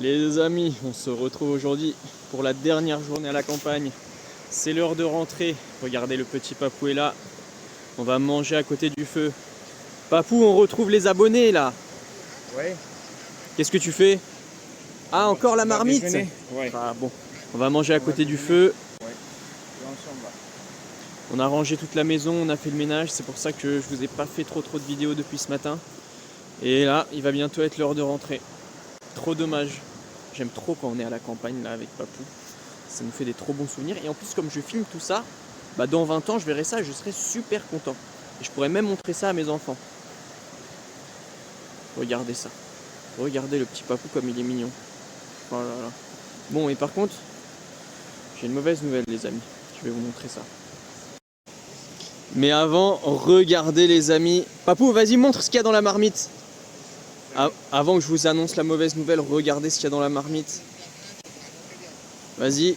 Les amis, on se retrouve aujourd'hui pour la dernière journée à la campagne. C'est l'heure de rentrer. Regardez, le petit Papou est là. On va manger à côté du feu. Papou, on retrouve les abonnés là. Ouais. Qu'est-ce que tu fais? Ah, encore la marmite? Ouais. Ah bon, on va manger à côté du feu. Ouais. Ensemble, là. On a rangé toute la maison, on a fait le ménage. C'est pour ça que je vous ai pas fait trop de vidéos depuis ce matin. Et là, il va bientôt être l'heure de rentrer. Trop dommage. J'aime trop quand on est à la campagne là avec Papou. Ça nous fait des trop bons souvenirs. Et en plus, comme je filme tout ça, bah dans 20 ans, je verrai ça et je serai super content. Et je pourrais même montrer ça à mes enfants. Regardez ça. Regardez le petit Papou comme il est mignon. Oh là là. Bon, et par contre, j'ai une mauvaise nouvelle, les amis. Je vais vous montrer ça. Mais avant, regardez les amis. Papou, vas-y, montre ce qu'il y a dans la marmite. Avant que je vous annonce la mauvaise nouvelle, regardez ce qu'il y a dans la marmite. Vas-y.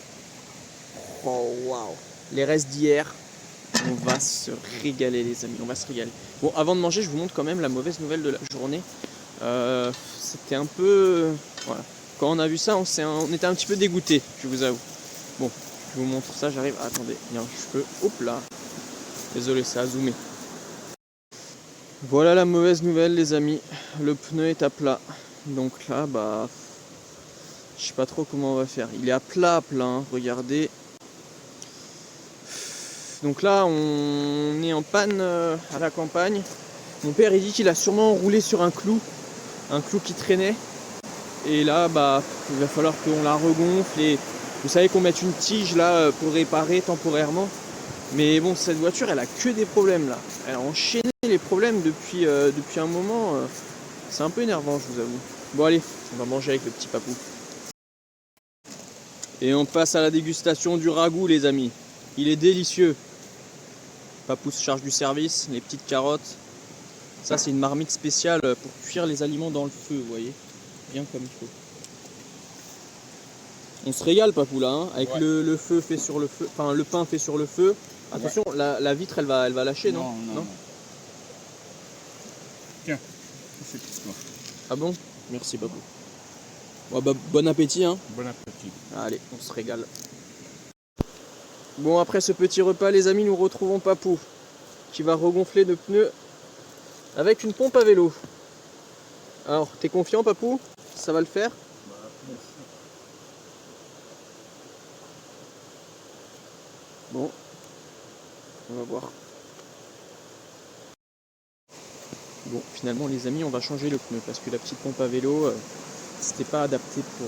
Oh waouh. Les restes d'hier. On va se régaler les amis, on va se régaler. Bon, avant de manger, je vous montre quand même la mauvaise nouvelle de la journée. C'était un peu... Voilà. Quand on a vu ça, on était un petit peu dégoûté, je vous avoue. Bon, je vous montre ça, j'arrive. Attendez, il y a un cheveu. Hop là. Désolé, ça a zoomé. Voilà la mauvaise nouvelle les amis. Le pneu est à plat. Donc là, bah... Je sais pas trop comment on va faire. Il est à plat, hein. Regardez. Donc là, on est en panne à la campagne. Mon père, il dit qu'il a sûrement roulé sur un clou qui traînait. Et là, bah, il va falloir qu'on la regonfle. Et vous savez qu'on mette une tige là pour réparer temporairement. Mais bon, cette voiture, elle a que des problèmes là. Elle a enchaîné les problèmes depuis un moment. C'est un peu énervant, je vous avoue. Bon allez, on va manger avec le petit Papou. Et on passe à la dégustation du ragoût, les amis. Il est délicieux. Papou se charge du service, les petites carottes. Ça, c'est une marmite spéciale pour cuire les aliments dans le feu, vous voyez. Bien comme il faut. On se régale, Papou, là, hein, avec le feu fait sur le feu. Enfin, le pain fait sur le feu. Attention, la vitre, elle va lâcher, non? Non. Tiens, c'est pour toi. Ah bon? Merci, Papou. Ouais, bah, bon appétit, hein. Bon appétit. Allez, on se régale. Bon, après ce petit repas, les amis, nous retrouvons Papou, qui va regonfler nos pneus avec une pompe à vélo. Alors, t'es confiant, Papou? Ça va le faire? Bon, on va voir. Bon, finalement, les amis, on va changer le pneu parce que la petite pompe à vélo, c'était pas adapté pour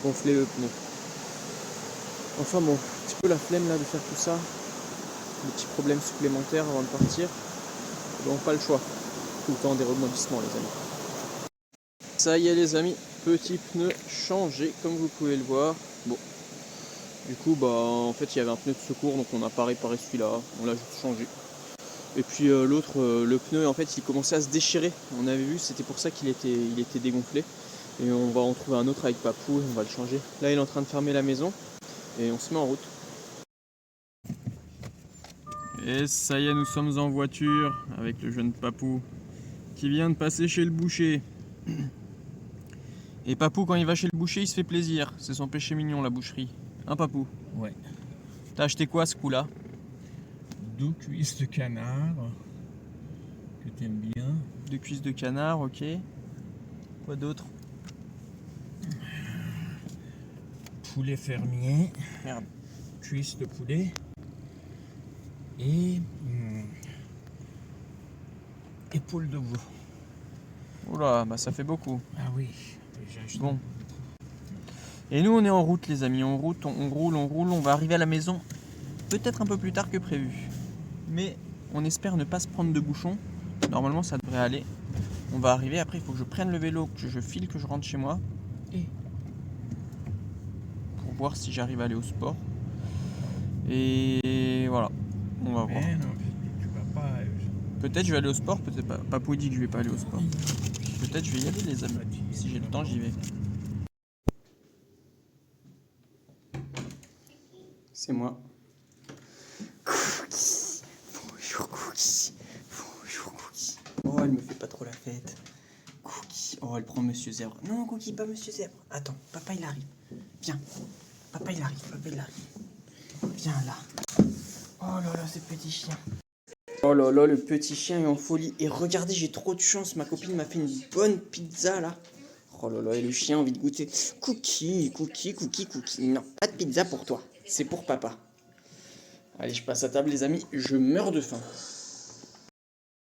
gonfler le pneu. Enfin bon, un petit peu la flemme là de faire tout ça. Des petits problèmes supplémentaires avant de partir. Donc pas le choix. Tout le temps des rebondissements, les amis. Ça y est, les amis, petit pneu changé comme vous pouvez le voir. Bon, du coup, bah en fait il y avait un pneu de secours, donc on a pas réparé celui-là, on l'a juste changé. Et puis l'autre, le pneu en fait il commençait à se déchirer. On avait vu, c'était pour ça qu'il était dégonflé. Et on va en trouver un autre avec Papou et on va le changer. Là il est en train de fermer la maison et on se met en route. Et ça y est, nous sommes en voiture avec le jeune Papou qui vient de passer chez le boucher. Et Papou, quand il va chez le boucher, il se fait plaisir. C'est son péché mignon, la boucherie. Hein, Papou? Ouais. T'as acheté quoi ce coup-là? 2 cuisses de canard que t'aimes bien. 2 cuisses de canard, ok. Quoi d'autre? Poulet fermier. Merde. Cuisse de poulet. Et épaule de veau. Oula, bah ça fait beaucoup. Ah oui, j'ai acheté. Bon. Et nous, on est en route, les amis. On route, on roule. On va arriver à la maison peut-être un peu plus tard que prévu. Mais on espère ne pas se prendre de bouchons. Normalement, ça devrait aller. On va arriver. Après, il faut que je prenne le vélo, que je file, que je rentre chez moi. Et pour voir si j'arrive à aller au sport. Et voilà. On va voir. non, tu vas pas. Peut-être je vais aller au sport, peut-être pas. Papou dit que je vais pas aller au sport. Peut-être je vais y aller, les amis. Si j'ai le temps, j'y vais. C'est moi. Cookie. Bonjour Cookie. Bonjour Cookie. Oh, elle me fait pas trop la fête. Cookie. Cookie. Oh, elle prend Monsieur Zèbre. Non, Cookie, pas Monsieur Zèbre. Attends, papa, il arrive. Viens. Papa, il arrive. Papa, il arrive. Viens là. Oh là là, ce petit chien. Oh là là, le petit chien est en folie. Et regardez, j'ai trop de chance. Ma copine m'a fait une bonne pizza là. Oh là là, et le chien a envie de goûter. Cookie, Cookie, Cookie, Cookie. Non, pas de pizza pour toi. C'est pour papa. Allez, je passe à table, les amis. Je meurs de faim.